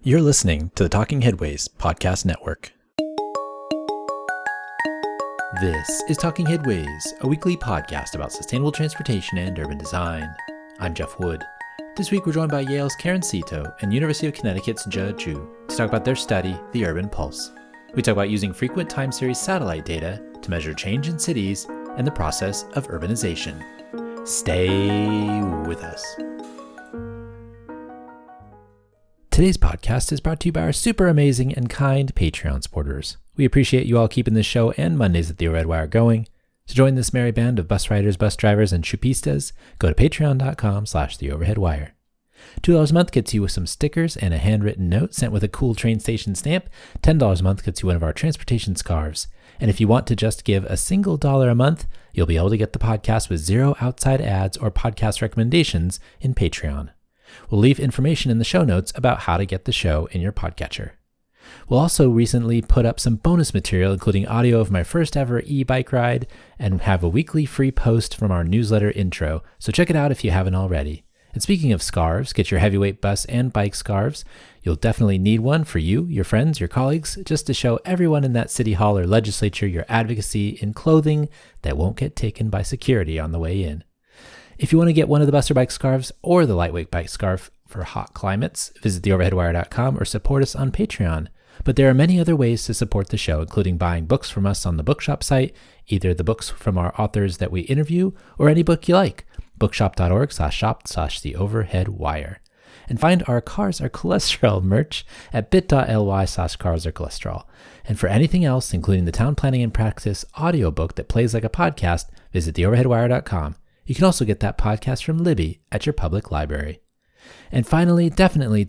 You're listening to the Talking Headways podcast network. This is Talking Headways, a weekly podcast about sustainable transportation and urban design. I'm Jeff Wood. This week we're joined by Yale's Karen Seto and University of Connecticut's Ju to talk about their study, The Urban Pulse. We talk about using frequent time series satellite data to measure change in cities and the process of urbanization. Stay with us. Today's podcast is brought to you by our super amazing and kind Patreon supporters. We appreciate you all keeping this show and Mondays at the Red Wire going. To join this merry band of bus riders, bus drivers, and chupistas, go to patreon.com/theoverheadwire. $2 a month gets you some stickers and a handwritten note sent with a cool train station stamp. $10 a month gets you one of our transportation scarves. And if you want to just give a single $1 a month, you'll be able to get the podcast with 0 outside ads or podcast recommendations in Patreon. We'll leave information in the show notes about how to get the show in your podcatcher. We'll also recently put up some bonus material, including audio of my first ever e-bike ride, and have a weekly free post from our newsletter intro, so check it out if you haven't already. And speaking of scarves, get your heavyweight bus and bike scarves. You'll definitely need one for you, your friends, your colleagues, just to show everyone in that city hall or legislature your advocacy in clothing that won't get taken by security on the way in. If you want to get one of the bus or bike scarves or the lightweight bike scarf for hot climates, visit theoverheadwire.com or support us on Patreon. But there are many other ways to support the show, including buying books from us on the bookshop site, either the books from our authors that we interview or any book you like. bookshop.org/shop/theoverheadwire. And find our Cars Are Cholesterol merch at bit.ly/carsarecholesterol. And for anything else, including the Town Planning and Practice audiobook that plays like a podcast, visit theoverheadwire.com. You can also get that podcast from Libby at your public library. And finally, definitely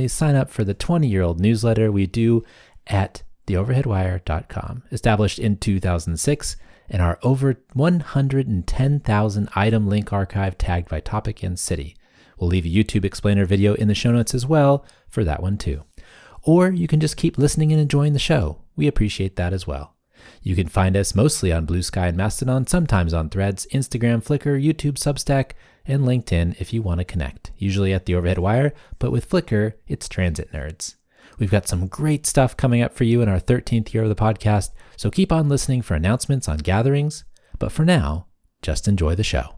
sign up for the 20-year-old newsletter we do at theoverheadwire.com, established in 2006, and our over 110,000 item link archive tagged by topic and city. We'll leave a YouTube explainer video in the show notes as well for that one too. Or you can just keep listening and enjoying the show. We appreciate that as well. You can find us mostly on Blue Sky and Mastodon, sometimes on Threads, Instagram, Flickr, YouTube, Substack, and LinkedIn if you want to connect, usually at the Overhead Wire, but with Flickr, it's Transit Nerds. We've got some great stuff coming up for you in our 13th year of the podcast, so keep on listening for announcements on gatherings, but for now, just enjoy the show.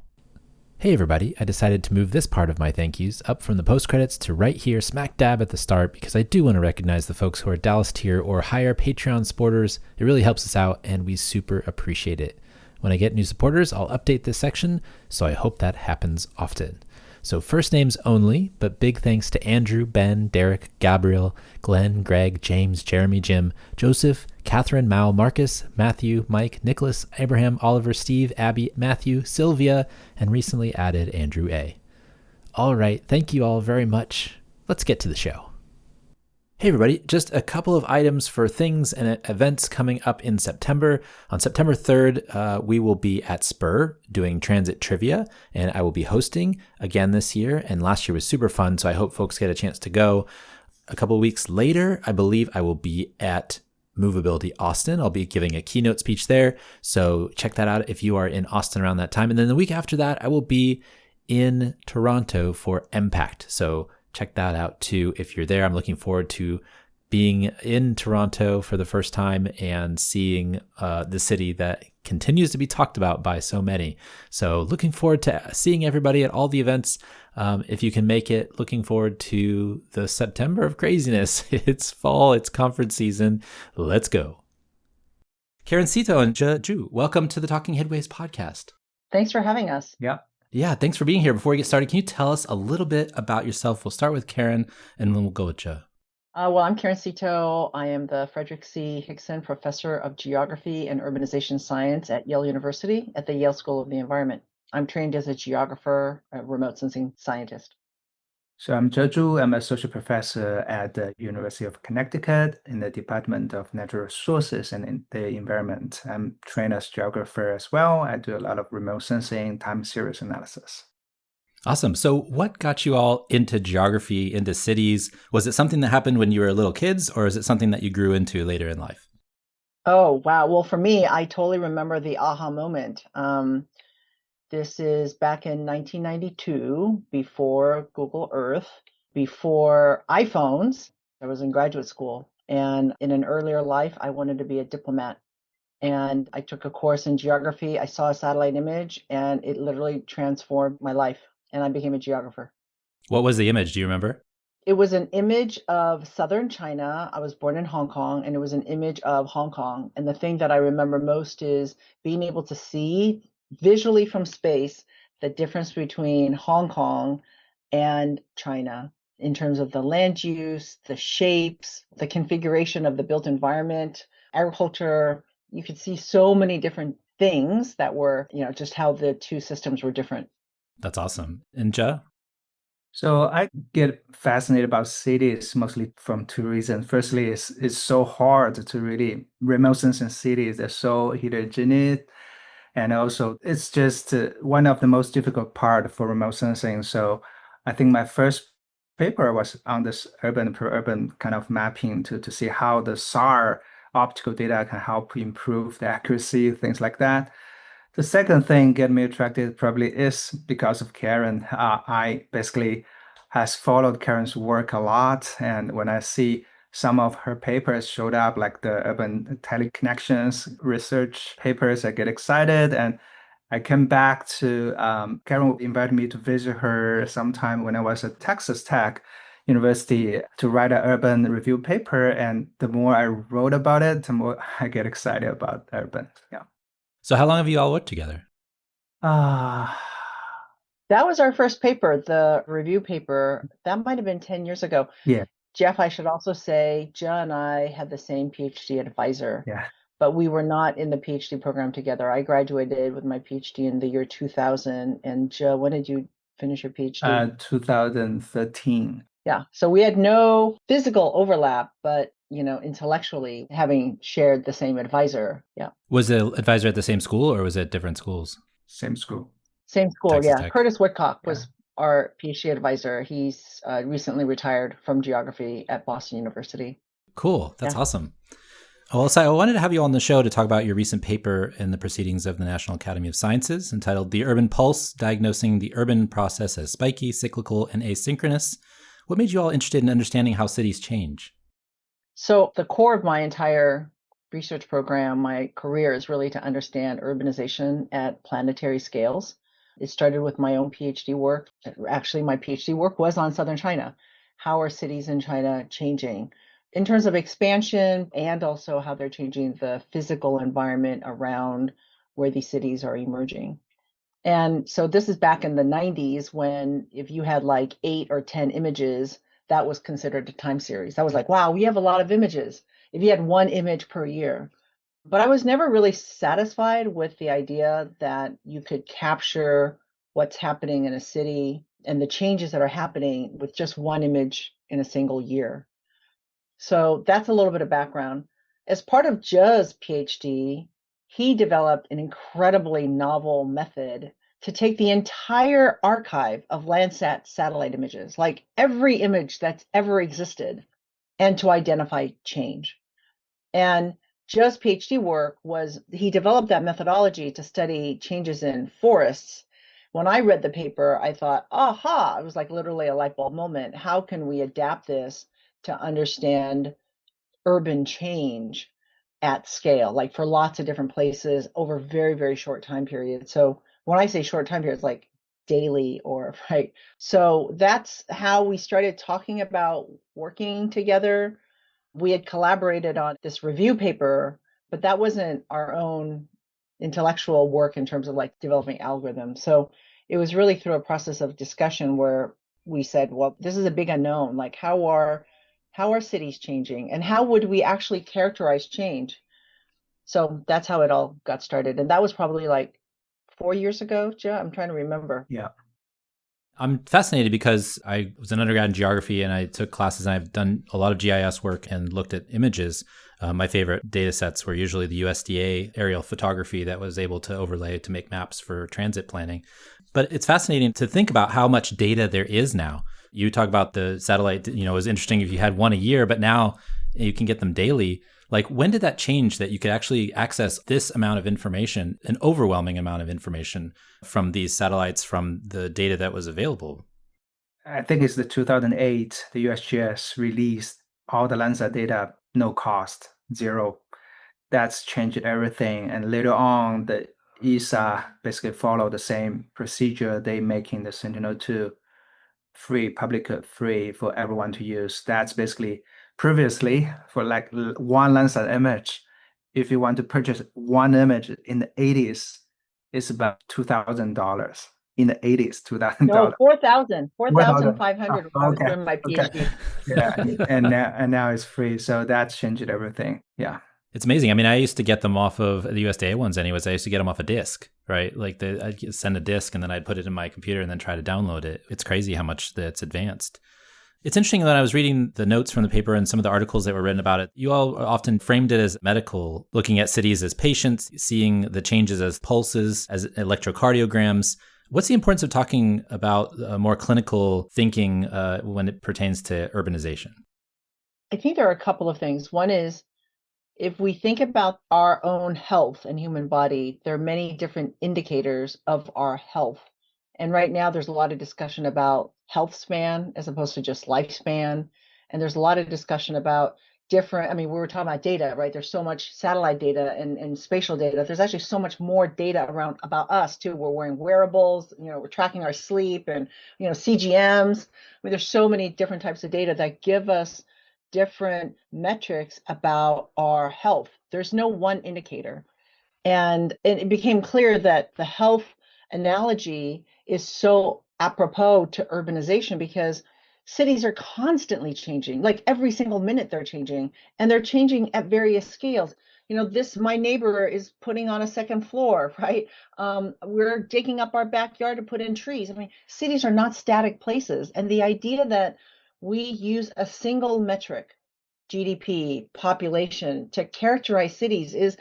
Hey everybody, I decided to move this part of my thank yous up from the post-credits to right here smack dab at the start because I do want to recognize the folks who are Dallas tier or higher Patreon supporters. It really helps us out and we super appreciate it. When I get new supporters, I'll update this section, so I hope that happens often. So first names only, but big thanks to Andrew, Ben, Derek, Gabriel, Glenn, Greg, James, Jeremy, Jim, Joseph, Catherine, Mal, Marcus, Matthew, Mike, Nicholas, Abraham, Oliver, Steve, Abby, Matthew, Sylvia, and recently added Andrew A. All right, thank you all very much. Let's get to the show. Hey everybody, just a couple of items for things and events coming up in September. On September 3rd, we will be at Spur doing transit trivia, and I will be hosting again this year, and last year was super fun, so I hope folks get a chance to go. A couple of weeks later, I believe I will be at Movability Austin. I'll be giving a keynote speech there, so check that out if you are in Austin around that time. And then the week after that, I will be in Toronto for Impact, so check that out too if you're there. I'm looking forward to being in Toronto for the first time and seeing the city that continues to be talked about by so many. So looking forward to seeing everybody at all the events. If you can make it, looking forward to the September of craziness. It's fall, it's conference season. Let's go. Karen Seto and Ju, welcome to the Talking Headways podcast. Thanks for having us. Yeah, thanks for being here. Before we get started, can you tell us a little bit about yourself? We'll start with Karen, and then we'll go with Joe. Well, I'm Karen Seto. I am the Frederick C. Hickson Professor of Geography and Urbanization Science at Yale University at the Yale School of the Environment. I'm trained as a geographer, a remote sensing scientist. So I'm Ju. I'm associate professor at the University of Connecticut in the Department of Natural Resources and the Environment. I'm trained as geographer as well. I do a lot of remote sensing, time series analysis. Awesome. So what got you all into geography, into cities? Was it something that happened when you were little kids, or is it something that you grew into later in life? Oh, wow. Well, for me, I totally remember the aha moment. This is back in 1992, before Google Earth. before iPhones. I was in graduate school, and in an earlier life, I wanted to be a diplomat. And I took a course in geography. I saw a satellite image, and it literally transformed my life, and I became a geographer. What was the image? Do you remember? It was an image of southern China. I was born in Hong Kong, and it was an image of Hong Kong. And the thing that I remember most is being able to see visually from space the difference between Hong Kong and China in terms of the land use, the shapes, the configuration of the built environment, agriculture. You could see so many different things that were, just how the two systems were different. That's awesome. And Ja? So I get fascinated about cities mostly from two reasons. Firstly, it's so hard to really remote sensing cities. They're so heterogeneous. And also, it's just one of the most difficult part for remote sensing. So I think my first paper was on this urban per urban kind of mapping to see how the SAR optical data can help improve the accuracy, things like that. The second thing get me attracted probably is because of Karen. I basically has followed Karen's work a lot, and when I see some of her papers showed up, like the urban teleconnections research papers, I get excited, and I came back to Karen invited me to visit her sometime when I was at Texas Tech University to write an urban review paper, and the more I wrote about it, the more I get excited about urban. Yeah. So how long have you all worked together? Uh, That was our first paper, the review paper. That might have been 10 years ago. yeah, Jeff, I should also say, John and I had the same PhD advisor, yeah. but we were not in the PhD program together. I graduated with my PhD in the year 2000. And Joe, when did you finish your PhD? 2013. Yeah. So we had no physical overlap, but, intellectually having shared the same advisor. Yeah. Was the advisor at the same school or was it different schools? Same school. Same school. Texas Yeah. Tech. Curtis Whitcock Yeah. was our PhD advisor. He's recently retired from geography at Boston University. Cool. That's Yeah. awesome. Well, so I wanted to have you on the show to talk about your recent paper in the Proceedings of the National Academy of Sciences entitled The Urban Pulse, Diagnosing the Urban Process as Spiky, Cyclical, and Asynchronous. What made you all interested in understanding how cities change? So the core of my entire research program, my career, is really to understand urbanization at planetary scales. It started with my own PhD work. Actually, my PhD work was on southern China. How are cities in China changing in terms of expansion and also how they're changing the physical environment around where these cities are emerging? And so this is back in the 90s when if you had like 8 or 10 images, that was considered a time series. That was like, wow, we have a lot of images. If you had one image per year. But I was never really satisfied with the idea that you could capture what's happening in a city and the changes that are happening with just one image in a single year. So that's a little bit of background. As part of Jez's PhD, he developed an incredibly novel method to take the entire archive of Landsat satellite images, like every image that's ever existed, and to identify change. And Jez's PhD work was he developed that methodology to study changes in forests. When I read the paper, I thought, aha, it was like literally a light bulb moment. How can we adapt this to understand urban change at scale, like for lots of different places over very, very short time periods? So when I say short time periods, like daily or right. So that's how we started talking about working together. We had collaborated on this review paper, but that wasn't our own intellectual work in terms of like developing algorithms. So it was really through a process of discussion where we said, well, this is a big unknown. Like how are cities changing and how would we actually characterize change? So that's how it all got started. And that was probably like 4 years ago, Joe. I'm trying to remember. Yeah. I'm fascinated because I was an undergrad in geography and I took classes and I've done a lot of GIS work and looked at images. My favorite data sets were usually the USDA aerial photography that was able to overlay to make maps for transit planning. But it's fascinating to think about how much data there is now. You talk about the satellite, it was interesting if you had one a year, but now you can get them daily. Like, when did that change that you could actually access this amount of information, an overwhelming amount of information from these satellites, from the data that was available? I think it's the 2008, the USGS released all the Landsat data, no cost, zero. That's changed everything. And later on, the ESA basically followed the same procedure. They making the Sentinel-2 free, public free for everyone to use. That's basically previously for like one Landsat image. If you want to purchase one image in the 80s, it's about $2,000. In the 80s, No, $2,000. 4,000, 4,000. 4,500 when I Oh, was okay. doing my Okay. PhD. Yeah. And now it's free. So that's changed everything. Yeah. It's amazing. I mean, I used to get them off of the USDA ones anyways. I used to get them off a disk, right? Like I'd send a disk and then I'd put it in my computer and then try to download it. It's crazy how much that's advanced. It's interesting that I was reading the notes from the paper and some of the articles that were written about it. You all often framed it as medical, looking at cities as patients, seeing the changes as pulses, as electrocardiograms. What's the importance of talking about more clinical thinking when it pertains to urbanization? I think there are a couple of things. One is, if we think about our own health and human body, there are many different indicators of our health. And right now, there's a lot of discussion about health span as opposed to just lifespan. And there's a lot of discussion about different, I mean, we were talking about data, right? There's so much satellite data and spatial data. There's actually so much more data around about us too. We're wearing wearables, we're tracking our sleep and, CGMs. I mean, there's so many different types of data that give us different metrics about our health. There's no one indicator. And it became clear that the health analogy is so apropos to urbanization because cities are constantly changing. Like every single minute they're changing, and they're changing at various scales. My neighbor is putting on a second floor, right? We're digging up our backyard to put in trees. I mean, cities are not static places. And the idea that we use a single metric, GDP, population, to characterize cities is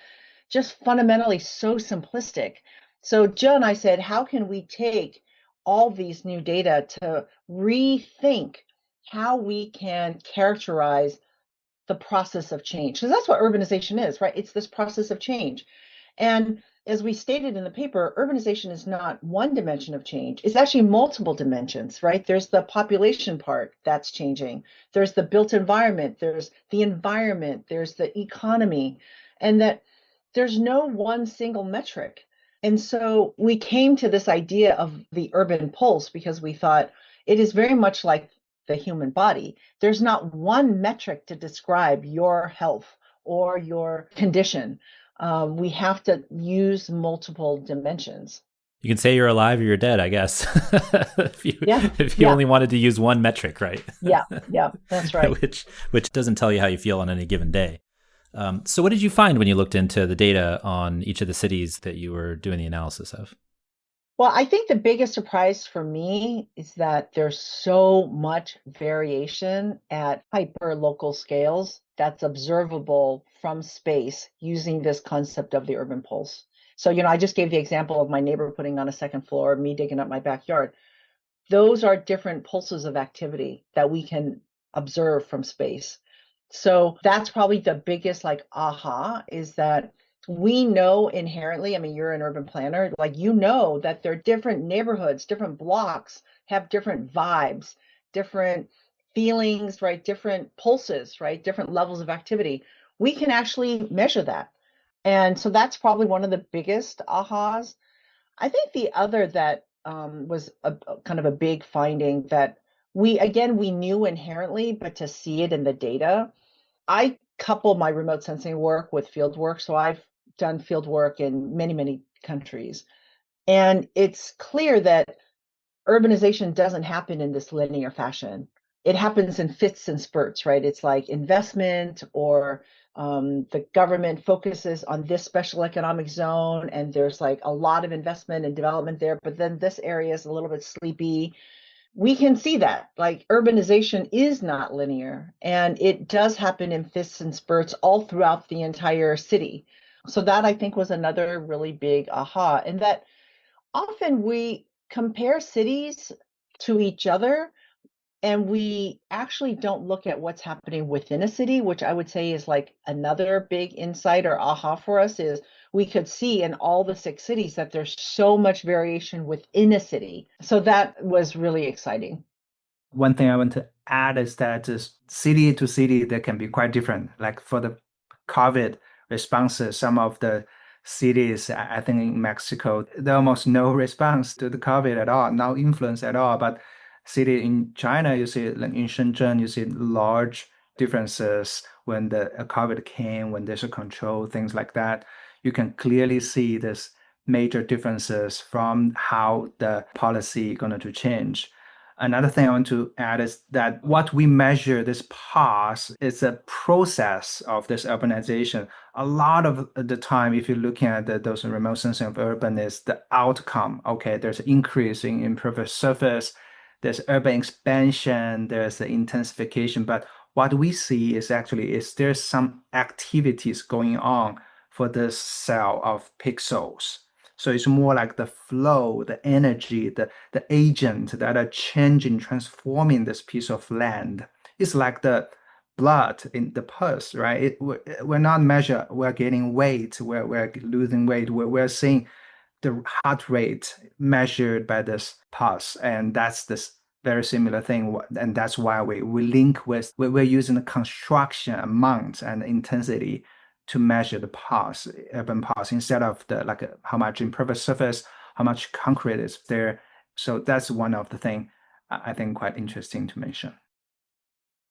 just fundamentally so simplistic. So Jill and I said, how can we take all these new data to rethink how we can characterize the process of change? Because that's what urbanization is, right? It's this process of change. And as we stated in the paper, urbanization is not one dimension of change. It's actually multiple dimensions, right? There's the population part that's changing. There's the built environment. There's the environment. There's the economy. And that there's no one single metric. And so we came to this idea of the urban pulse because we thought it is very much like the human body. There's not one metric to describe your health or your condition. We have to use multiple dimensions. You can say you're alive or you're dead, I guess. if you Yeah, if you only wanted to use one metric, right? Yeah, that's right. which doesn't tell you how you feel on any given day. So what did you find when you looked into the data on each of the cities that you were doing the analysis of? Well, I think the biggest surprise for me is that there's so much variation at hyper local scales that's observable from space using this concept of the urban pulse. So, I just gave the example of my neighbor putting on a second floor, me digging up my backyard. Those are different pulses of activity that we can observe from space. So that's probably the biggest aha is that we know inherently, I mean, you're an urban planner, that there are different neighborhoods, different blocks have different vibes, different feelings, right? Different pulses, right? Different levels of activity. We can actually measure that. And so that's probably one of the biggest ahas. I think the other that was a kind of a big finding that we knew inherently, but to see it in the data, I couple my remote sensing work with field work. So I've done field work in many, many countries. And it's clear that urbanization doesn't happen in this linear fashion. It happens in fits and spurts, right? It's like investment or the government focuses on this special economic zone and there's like a lot of investment and development there, but then this area is a little bit sleepy. We can see that like urbanization is not linear and it does happen in fits and spurts all throughout the entire city. So that I think was another really big aha. And that often we compare cities to each other and we actually don't look at what's happening within a city, which I would say is like another big insight or aha for us is we could see in all the 6 cities that there's so much variation within a city. So that was really exciting. One thing I want to add is that city to city, they can be quite different. Like for the COVID responses, some of the cities, I think in Mexico, there almost no response to the COVID at all, no influence at all. But city in China, you see, like in Shenzhen, you see large differences when the COVID came, when there's a control, things like that. You can clearly see this major differences from how the policy going to change. Another thing I want to add is that what we measure this pause is a process of this urbanization. A lot of the time, if you're looking at those remote sensing of urban, is the outcome. Okay, there's an increase in impervious surface, there's urban expansion, there's the intensification. But what we see is actually is there's some activities going on for this cell of pixels. So it's more like the flow, the energy, the agent that are changing, transforming this piece of land. It's like the blood in the pulse, right? We're not measure, we're gaining weight, we're losing weight, we're seeing the heart rate measured by this pulse. And that's this very similar thing. And that's why we link with, we're using the construction amount and intensity to measure the pulse, urban pulse, instead of the like how much impervious surface, how much concrete is there. So that's one of the thing I think quite interesting to mention.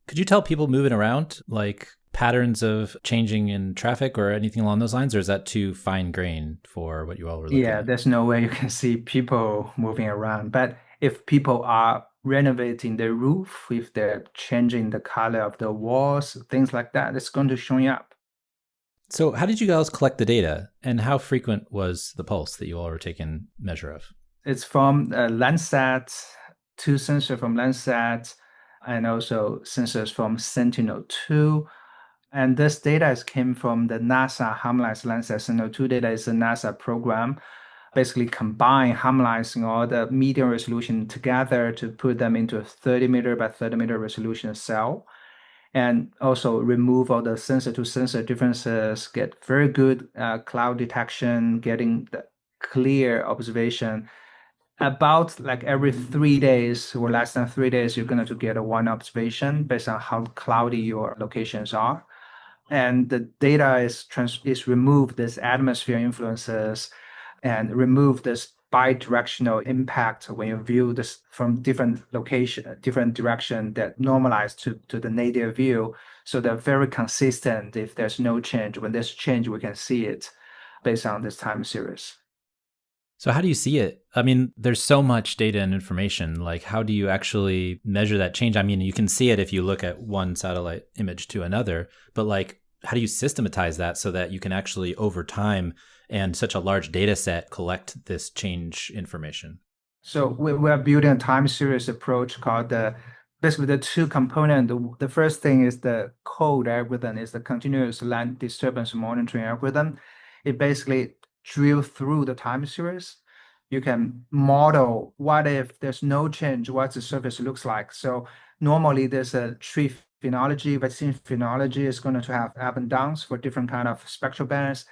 Could you tell people moving around, like patterns of changing in traffic or anything along those lines, or is that too fine grained for what you all were looking Yeah, at? there's no way you can see people moving around. But if people are renovating the roof, if they're changing the color of the walls, things like that, it's going to show up. So how did you guys collect the data, and how frequent was the pulse that you all were taking measure of? It's from Landsat, two sensors from Landsat, and also sensors from Sentinel-2. And this data came from the NASA harmonized Landsat Sentinel-2 data is a NASA program, basically combine harmonizing all the medium resolution together to put them into a 30 meter by 30 meter resolution cell, and also remove all the sensor to sensor differences, get very good cloud detection, getting the clear observation. About like every 3 days or less than 3 days, you're going to get a one observation based on how cloudy your locations are. And the data is remove this atmosphere influences and remove this bidirectional impact when you view this from different location, different direction that normalize to the native view. So they're very consistent. If there's no change, when there's change, we can see it based on this time series. So how do you see it? I mean, there's so much data and information. Like, how do you actually measure that change? I mean, you can see it if you look at one satellite image to another, but like, how do you systematize that so that you can actually, over time and such a large data set, collect this change information? So we're building a time series approach called basically the two component. The first thing is the code algorithm, is the continuous land disturbance monitoring algorithm. It basically drill through the time series. You can model what if there's no change, what the surface looks like. So normally there's a tree phenology, vaccine phenology is going to have up and downs for different kind of spectral bands.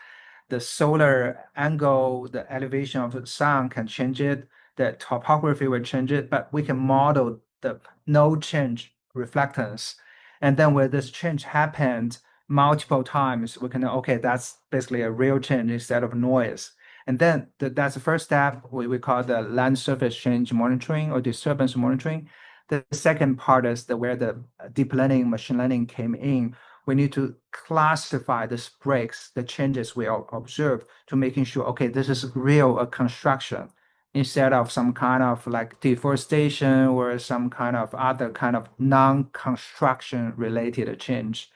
The solar angle, the elevation of the sun can change it, the topography will change it, but we can model the no change reflectance. And then when this change happened multiple times, we can know, okay, that's basically a real change instead of noise. And then that's the first step we call the land surface change monitoring or disturbance monitoring. The second part is where the deep learning, machine learning came in. We need to classify the breaks, the changes we observe to making sure, okay, this is real construction instead of some kind of like deforestation or some kind of other kind of non-construction related change.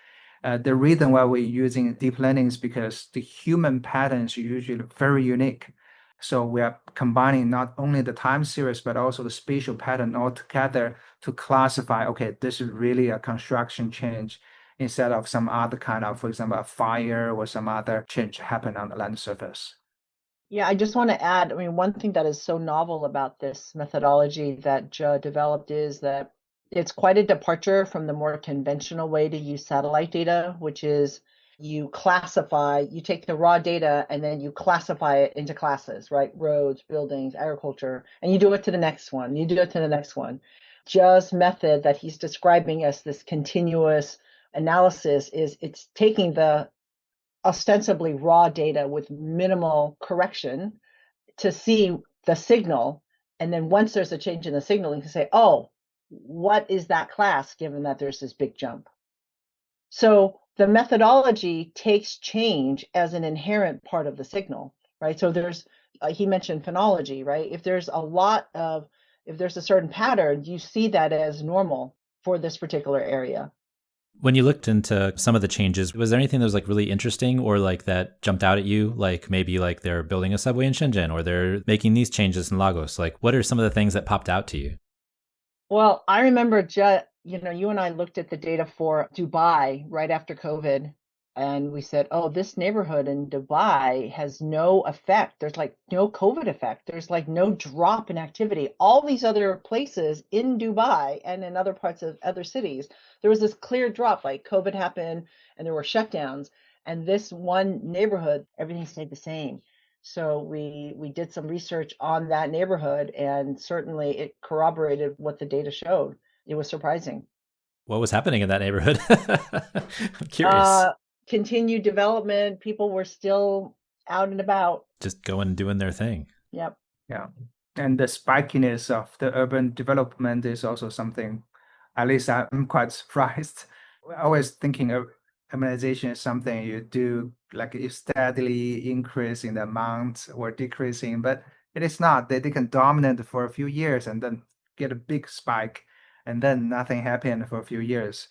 The reason why we're using deep learning is because the human patterns are usually very unique. So we are combining not only the time series, but also the spatial pattern all together to classify, okay, this is really a construction change instead of some other kind of, for example, a fire or some other change happen on the land surface. Yeah, I just want to add, I mean, one thing that is so novel about this methodology that Jia developed is that it's quite a departure from the more conventional way to use satellite data, which is you classify, you take the raw data and then you classify it into classes, right? Roads, buildings, agriculture, and you do it to the next one, you do it to the next one. Jia's method that he's describing as this continuous analysis is it's taking the ostensibly raw data with minimal correction to see the signal. And then once there's a change in the signal, you can say, oh, what is that class given that there's this big jump? So the methodology takes change as an inherent part of the signal, right? So there's, he mentioned phonology, right? If there's a certain pattern, you see that as normal for this particular area. When you looked into some of the changes, was there anything that was like really interesting or like that jumped out at you? Like maybe like they're building a subway in Shenzhen or they're making these changes in Lagos. Like what are some of the things that popped out to you? Well, I remember, you and I looked at the data for Dubai right after COVID, and we said, oh, this neighborhood in Dubai has no effect. There's like no COVID effect. There's like no drop in activity. All these other places in Dubai and in other parts of other cities, there was this clear drop, like COVID happened and there were shutdowns. And this one neighborhood, everything stayed the same. So we did some research on that neighborhood, and certainly it corroborated what the data showed. It was surprising. What was happening in that neighborhood? I'm curious. Continued development. People were still out and about. Just going and doing their thing. Yep. Yeah. And the spikiness of the urban development is also something, at least I'm quite surprised. We're always thinking of urbanization is something you do, like you steadily increase in the amount or decreasing, but it is not. They can dominate for a few years and then get a big spike, and then nothing happened for a few years.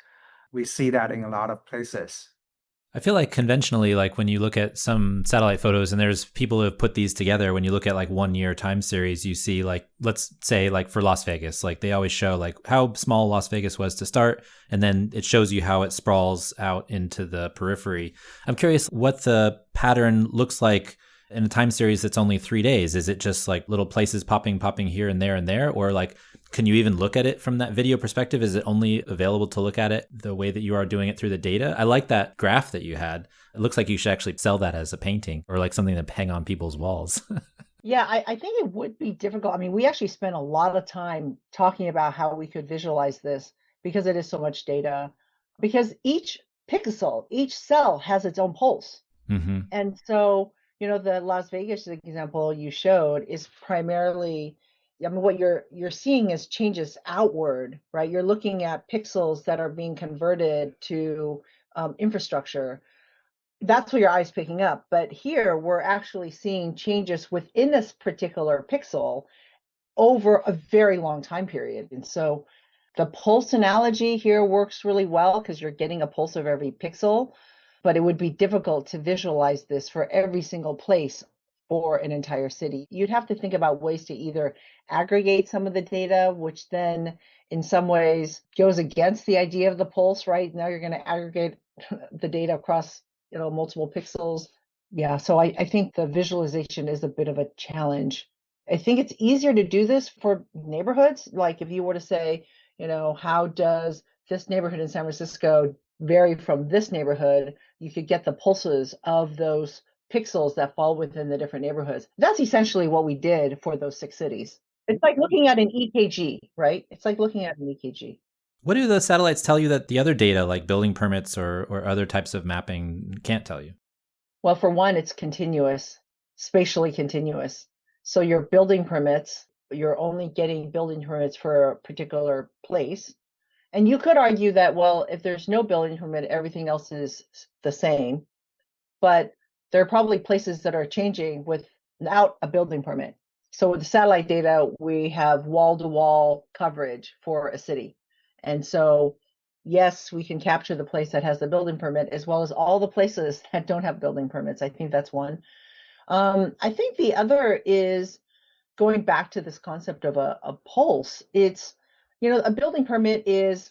We see that in a lot of places. I feel like conventionally, like when you look at some satellite photos and there's people who have put these together, when you look at like 1 year time series, you see like, let's say like for Las Vegas, like they always show like how small Las Vegas was to start. And then it shows you how it sprawls out into the periphery. I'm curious what the pattern looks like in a time series that's only 3 days. Is it just like little places popping here and there? Or like, can you even look at it from that video perspective? Is it only available to look at it the way that you are doing it through the data? I like that graph that you had. It looks like you should actually sell that as a painting or like something to hang on people's walls. Yeah, I think it would be difficult. I mean, we actually spent a lot of time talking about how we could visualize this because it is so much data. Because each pixel, each cell has its own pulse. Mm-hmm. And so, the Las Vegas example you showed is primarily, I mean, what you're seeing is changes outward, right? You're looking at pixels that are being converted to infrastructure. That's what your eye's picking up. But here we're actually seeing changes within this particular pixel over a very long time period. And so the pulse analogy here works really well because you're getting a pulse of every pixel, but it would be difficult to visualize this for every single place for an entire city. You'd have to think about ways to either aggregate some of the data, which then in some ways goes against the idea of the pulse, right? Now you're going to aggregate the data across, multiple pixels. Yeah, so I think the visualization is a bit of a challenge. I think it's easier to do this for neighborhoods. Like if you were to say, how does this neighborhood in San Francisco vary from this neighborhood? You could get the pulses of those pixels that fall within the different neighborhoods. That's essentially what we did for those 6 cities. It's like looking at an EKG, right? It's like looking at an EKG. What do the satellites tell you that the other data, like building permits or other types of mapping, can't tell you? Well, for one, it's continuous, spatially continuous. So your building permits, you're only getting building permits for a particular place. And you could argue that, well, if there's no building permit, everything else is the same. But there are probably places that are changing without a building permit. So with the satellite data, we have wall-to-wall coverage for a city. And so, yes, we can capture the place that has the building permit as well as all the places that don't have building permits. I think that's one. I think the other is going back to this concept of a pulse. It's, a building permit is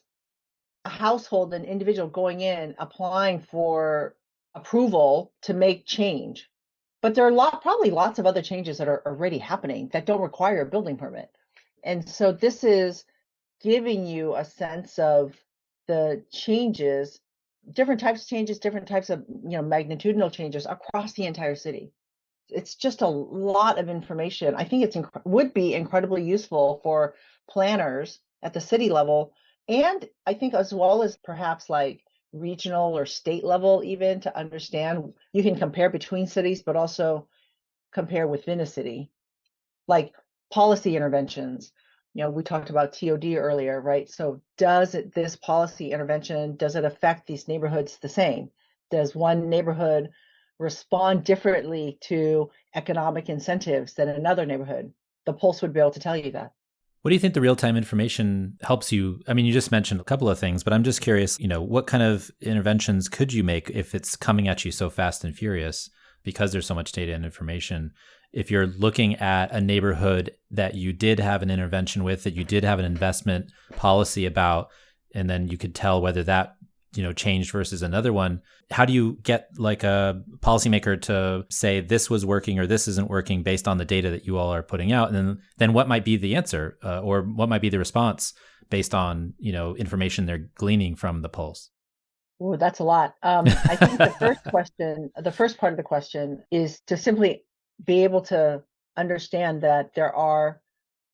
a household, an individual going in, applying for approval to make change. But there are probably lots of other changes that are already happening that don't require a building permit. And so this is giving you a sense of the changes, different types of changes, different types of, magnitudinal changes across the entire city. It's just a lot of information. I think would be incredibly useful for planners at the city level, and I think as well as perhaps like regional or state level, even to understand. You can compare between cities, but also compare within a city, like policy interventions. We talked about TOD earlier, right? So this policy intervention, does it affect these neighborhoods the same? Does one neighborhood respond differently to economic incentives than another neighborhood? The Pulse would be able to tell you that. What do you think the real-time information helps you? I mean, you just mentioned a couple of things, but I'm just curious, what kind of interventions could you make if it's coming at you so fast and furious because there's so much data and information? If you're looking at a neighborhood that you did have an intervention with, that you did have an investment policy about, and then you could tell whether that changed versus another one. How do you get like a policymaker to say this was working or this isn't working based on the data that you all are putting out? And then what might be the answer or what might be the response based on, information they're gleaning from the Pulse? Oh, that's a lot. I think the first part of the question is to simply be able to understand that there are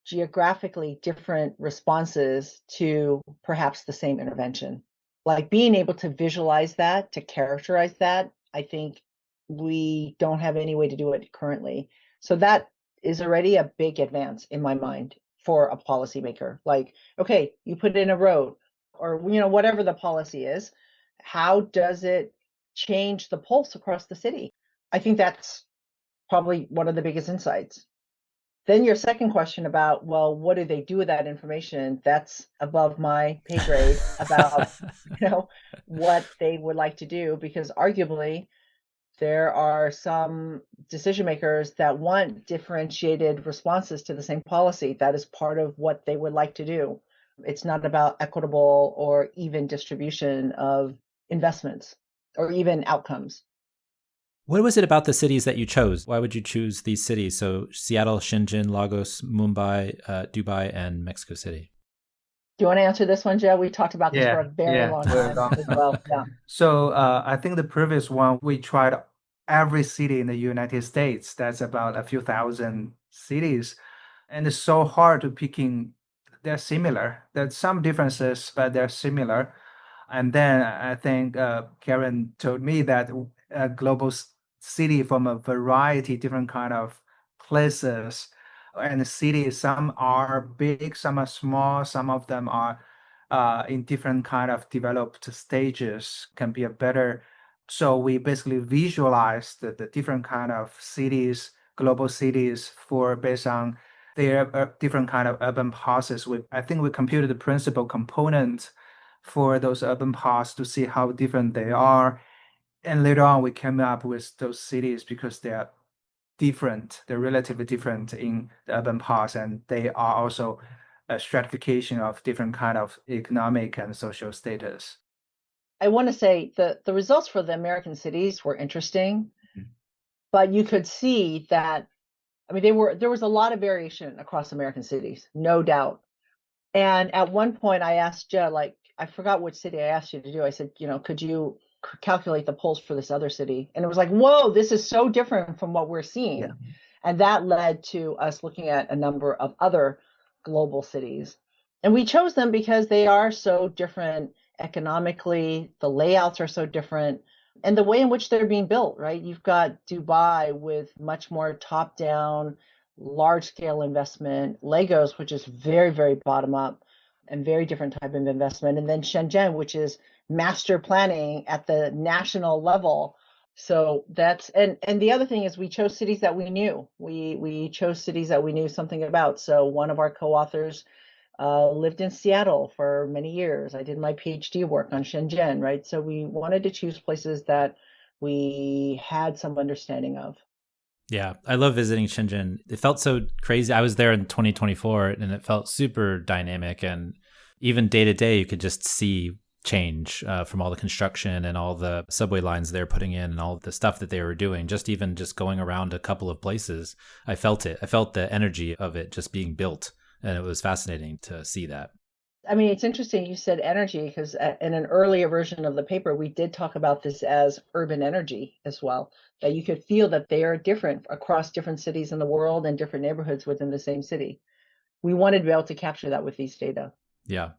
geographically different responses to perhaps the same intervention. Like being able to visualize that, to characterize that, I think we don't have any way to do it currently. So that is already a big advance in my mind for a policymaker. Like, okay, you put in a road or, whatever the policy is, how does it change the pulse across the city? I think that's probably one of the biggest insights. Then your second question about, well, what do they do with that information? That's above my pay grade about, what they would like to do, because arguably there are some decision makers that want differentiated responses to the same policy. That is part of what they would like to do. It's not about equitable or even distribution of investments or even outcomes. What was it about the cities that you chose? Why would you choose these cities? So Seattle, Shenzhen, Lagos, Mumbai, Dubai, and Mexico City. Do you want to answer this one, Joe? We talked about this for a very long time as well. Yeah. So I think the previous one, we tried every city in the United States. That's about a few thousand cities. And it's so hard to picking. They're similar. There's some differences, but they're similar. And then I think Karen told me that a global city from a variety different kind of places and the cities, some are big, some are small, some of them are in different kind of developed stages, can be a better. So we basically visualize the different kind of cities, global cities, for based on their different kind of urban passes. I think we computed the principal component for those urban paths to see how different they are. And later on, we came up with those cities because they are different, they're relatively different in the urban paths, and they are also a stratification of different kind of economic and social status. I want to say the results for the American cities were interesting, but you could see that, I mean, there was a lot of variation across American cities, no doubt. And at one point I asked Joe, like, I forgot which city I asked you to do. I said, could you calculate the polls for this other city? And it was like, whoa, this is so different from what we're seeing. Yeah. And that led to us looking at a number of other global cities. And we chose them because they are so different economically, the layouts are so different, and the way in which they're being built, right? You've got Dubai with much more top-down, large-scale investment, Lagos, which is very, very bottom-up and very different type of investment, and then Shenzhen, which is master planning at the national level. So that's, and the other thing is we chose cities that we knew. We chose cities that we knew something about. So one of our co-authors lived in Seattle for many years. I did my PhD work on Shenzhen, right? So we wanted to choose places that we had some understanding of. Yeah, I love visiting Shenzhen. It felt so crazy. I was there in 2024 and it felt super dynamic. And even day to day, you could just see change from all the construction and all the subway lines they're putting in and all the stuff that they were doing. Just even just going around a couple of places, I felt it. I felt the energy of it just being built. And it was fascinating to see that. I mean, it's interesting you said energy, because in an earlier version of the paper, we did talk about this as urban energy as well, that you could feel that they are different across different cities in the world and different neighborhoods within the same city. We wanted to be able to capture that with these data. Yeah.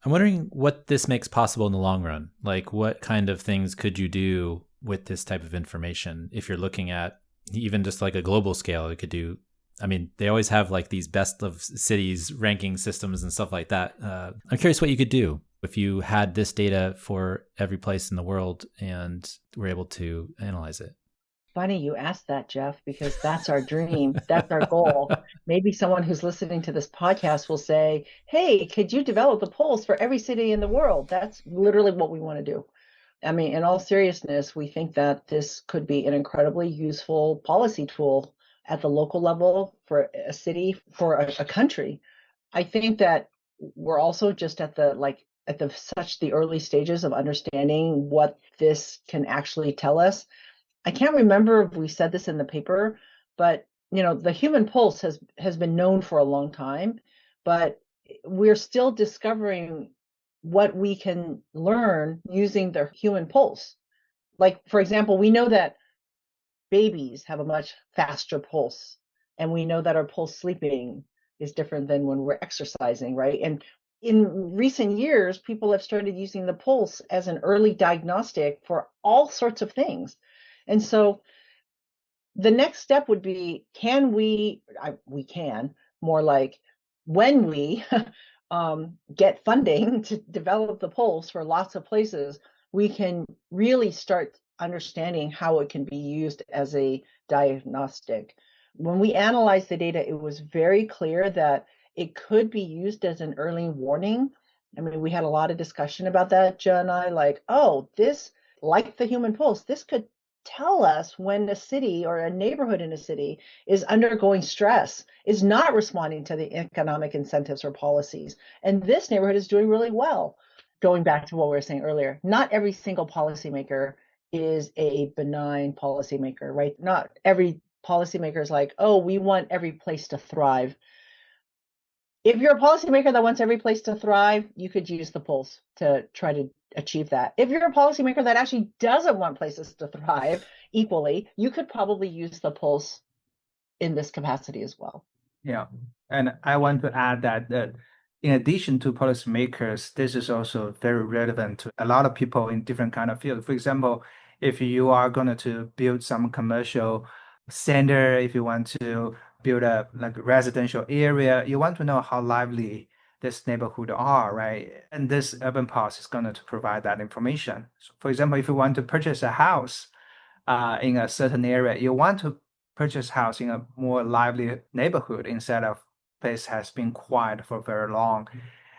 I'm wondering what this makes possible in the long run. Like, what kind of things could you do with this type of information if you're looking at even just like a global scale? It could do, I mean, they always have like these best of cities ranking systems and stuff like that. I'm curious what you could do if you had this data for every place in the world and were able to analyze it. Funny you asked that, Jeff, because that's our dream. That's our goal. Maybe someone who's listening to this podcast will say, hey, could you develop the polls for every city in the world? That's literally what we want to do. I mean, in all seriousness, we think that this could be an incredibly useful policy tool at the local level for a city, for a country. I think that we're also just at the early stages of understanding what this can actually tell us. I can't remember if we said this in the paper, but the human pulse has been known for a long time, but we're still discovering what we can learn using the human pulse. Like, for example, we know that babies have a much faster pulse, and we know that our pulse sleeping is different than when we're exercising, right? And in recent years, people have started using the pulse as an early diagnostic for all sorts of things. And so the next step would be, we can, more like when we get funding to develop the pulse for lots of places, we can really start understanding how it can be used as a diagnostic. When we analyzed the data, it was very clear that it could be used as an early warning. I mean, we had a lot of discussion about that, Joe and I, like, oh, this, like the human pulse, this could tell us when a city or a neighborhood in a city is undergoing stress, is not responding to the economic incentives or policies. And this neighborhood is doing really well. Going back to what we were saying earlier, not every single policymaker is a benign policymaker, right? Not every policymaker is like, oh, we want every place to thrive. If you're a policymaker that wants every place to thrive, you could use the pulse to try to achieve that. If you're a policymaker that actually doesn't want places to thrive equally, you could probably use the pulse in this capacity as well. Yeah, and I want to add that in addition to policymakers, this is also very relevant to a lot of people in different kind of fields. For example, if you are going to build some commercial center, if you want to build a like residential area, you want to know how lively this neighborhood are, right? And this urban pulse is going to provide that information. So for example, if you want to purchase a house in a certain area, you want to purchase house in a more lively neighborhood instead of place has been quiet for very long.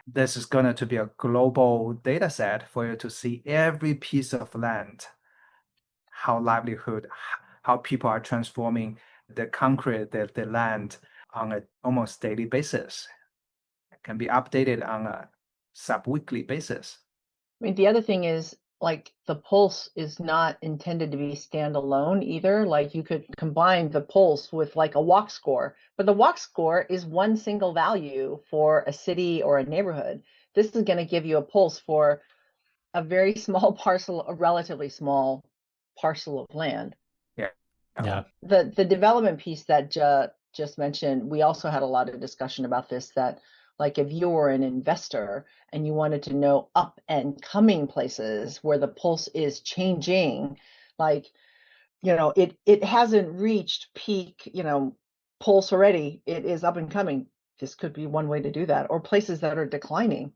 This is going to be a global data set for you to see every piece of land, how livelihood, how people are transforming the concrete, the land on a almost daily basis. It can be updated on a sub-weekly basis. I mean, the other thing is, like, the pulse is not intended to be standalone either. Like, you could combine the pulse with like a walk score, but the walk score is one single value for a city or a neighborhood. This is going to give you a pulse for a very small parcel, a relatively small parcel of land. Yeah. The development piece that just mentioned, we also had a lot of discussion about this, that like if you were an investor and you wanted to know up and coming places where the pulse is changing, like, it hasn't reached peak, pulse already, it is up and coming. This could be one way to do that, or places that are declining.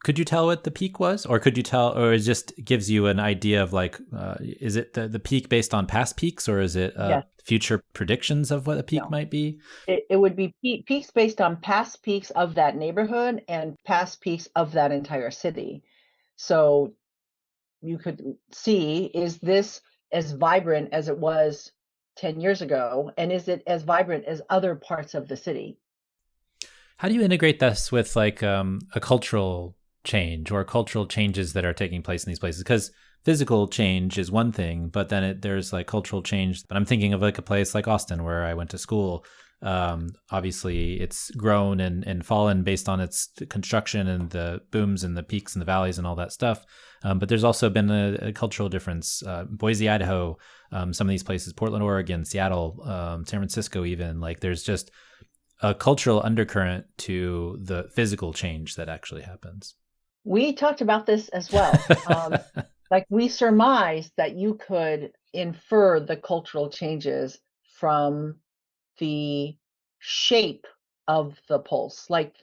Could you tell what the peak was, or could you tell, or it just gives you an idea of like, is it the peak based on past peaks, or is it Yes. future predictions of what a peak No. might be? It would be peaks based on past peaks of that neighborhood and past peaks of that entire city. So you could see, is this as vibrant as it was 10 years ago? And is it as vibrant as other parts of the city? How do you integrate this with like a cultural change or cultural changes that are taking place in these places? Because physical change is one thing, but then there's like cultural change. But I'm thinking of like a place like Austin where I went to school. Obviously, it's grown and fallen based on its construction and the booms and the peaks and the valleys and all that stuff. But there's also been a cultural difference. Boise, Idaho, some of these places, Portland, Oregon, Seattle, San Francisco, even, like there's just a cultural undercurrent to the physical change that actually happens. We talked about this as well. Like we surmised that you could infer the cultural changes from the shape of the pulse. Like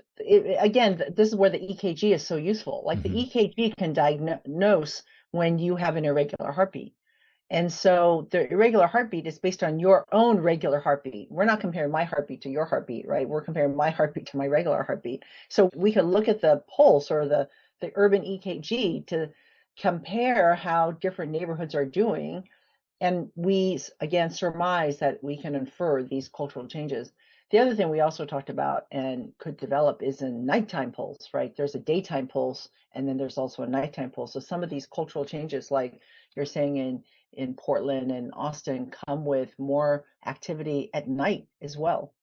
again, this is where the EKG is so useful. Like the EKG can diagnose when you have an irregular heartbeat. And so the irregular heartbeat is based on your own regular heartbeat. We're not comparing my heartbeat to your heartbeat, right? We're comparing my heartbeat to my regular heartbeat. So we could look at the pulse or the urban EKG to compare how different neighborhoods are doing. And we, again, surmise that we can infer these cultural changes. The other thing we also talked about and could develop is a nighttime pulse, right? There's a daytime pulse, and then there's also a nighttime pulse. So some of these cultural changes, like you're saying in Portland and Austin, come with more activity at night as well.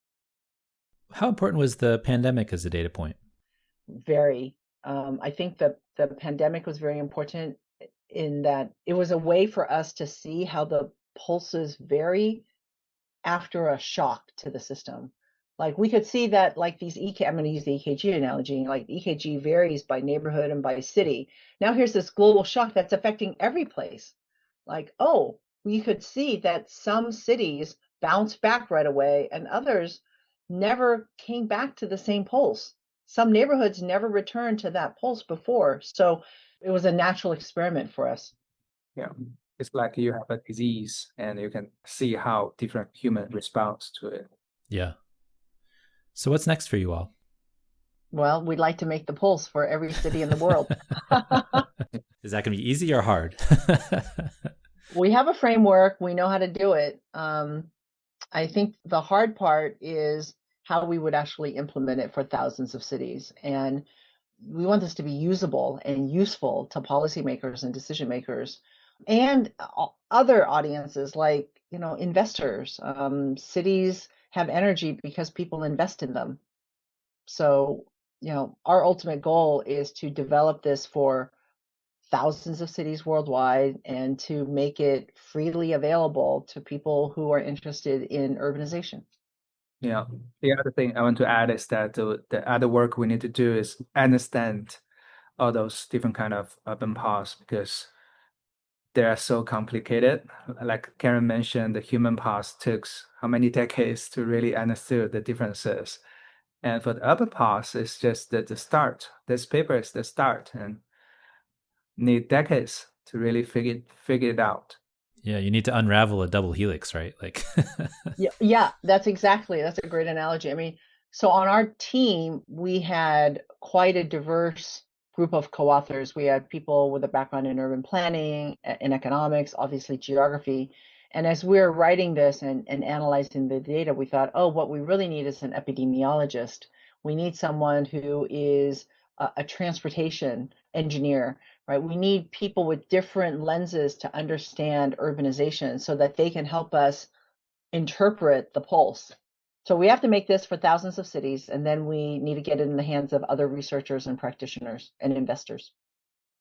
How important was the pandemic as a data point? Very. I think the pandemic was very important in that it was a way for us to see how the pulses vary after a shock to the system. Like we could see that like these I'm going to use the EKG analogy, like EKG varies by neighborhood and by city. Now here's this global shock that's affecting every place. Like, oh, we could see that some cities bounced back right away and others never came back to the same pulse. Some neighborhoods never returned to that pulse before. So it was a natural experiment for us. Yeah. It's like you have a disease and you can see how different human responds to it. Yeah. So what's next for you all? Well, we'd like to make the pulse for every city in the world. Is that going to be easy or hard? We have a framework. We know how to do it. I think the hard part is how we would actually implement it for thousands of cities. And we want this to be usable and useful to policymakers and decision makers and other audiences like, investors. Cities have energy because people invest in them. So, our ultimate goal is to develop this for thousands of cities worldwide and to make it freely available to people who are interested in urbanization. Yeah. The other thing I want to add is that the other work we need to do is understand all those different kind of urban paths because they are so complicated. Like Karen mentioned, the human past took how many decades to really understand the differences. And for the urban paths, it's just the start. This paper is the start and need decades to really figure it out. Yeah, you need to unravel a double helix, right? Like Yeah, that's a great analogy. I mean, so on our team, we had quite a diverse group of co-authors. We had people with a background in urban planning, in economics, obviously geography. And as we were writing this and analyzing the data, we thought, oh, what we really need is an epidemiologist. We need someone who is a transportation engineer, right? We need people with different lenses to understand urbanization so that they can help us interpret the pulse. So we have to make this for thousands of cities, and then we need to get it in the hands of other researchers and practitioners and investors.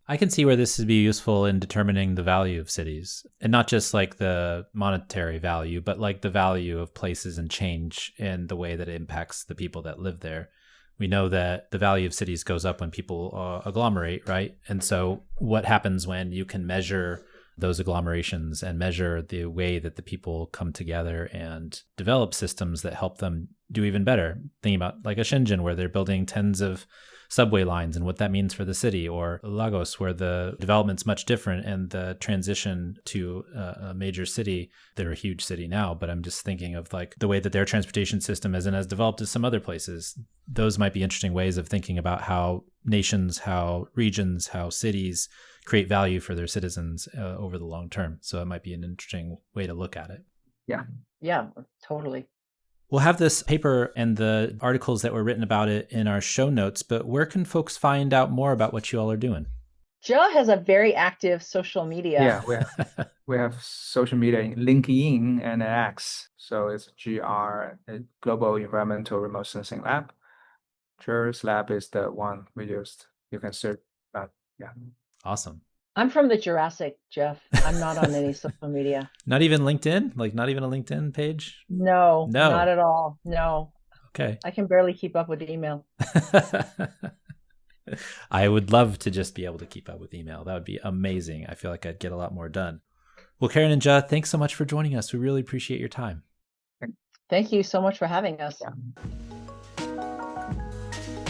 I can see where this would be useful in determining the value of cities, and not just like the monetary value, but like the value of places and change and the way that it impacts the people that live there. We know that the value of cities goes up when people agglomerate, right? And so what happens when you can measure those agglomerations and measure the way that the people come together and develop systems that help them do even better? Thinking about like a Shenzhen, where they're building tens of subway lines and what that means for the city, or Lagos, where the development's much different and the transition to a major city. They're a huge city now, but I'm just thinking of like the way that their transportation system isn't as developed as some other places. Those might be interesting ways of thinking about how nations, how regions, how cities create value for their citizens over the long term. So it might be an interesting way to look at it. Yeah, totally. We'll have this paper and the articles that were written about it in our show notes, but where can folks find out more about what you all are doing? Joe has a very active social media. Yeah, we have social media in LinkedIn and X. So it's GR, Global Environmental Remote Sensing Lab. Juris Lab is the one we used. You can search that. Yeah. Awesome. I'm from the Jurassic, Jeff. I'm not on any social media. Not even LinkedIn? Like not even a LinkedIn page? No, not at all. No. Okay. I can barely keep up with the email. I would love to just be able to keep up with email. That would be amazing. I feel like I'd get a lot more done. Well, Karen and Ja, thanks so much for joining us. We really appreciate your time. Thank you so much for having us.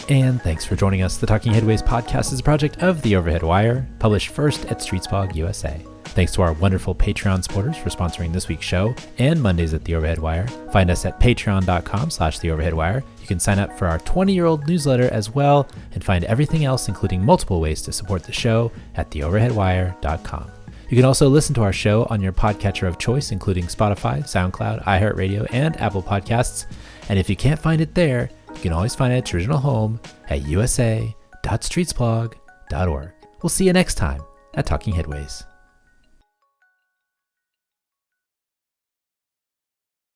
And thanks for joining us. The Talking Headways podcast is a project of The Overhead Wire, published first at StreetsPog USA. Thanks to our wonderful Patreon supporters for sponsoring this week's show and Mondays at The Overhead Wire. Find us at patreon.com/TheOverheadWire. You can sign up for our 20-year-old newsletter as well and find everything else, including multiple ways to support the show, at TheOverheadWire.com. You can also listen to our show on your podcatcher of choice, including Spotify, SoundCloud, iHeartRadio, and Apple Podcasts. And if you can't find it there, you can always find its original home at usa.streetsblog.org. We'll see you next time at Talking Headways.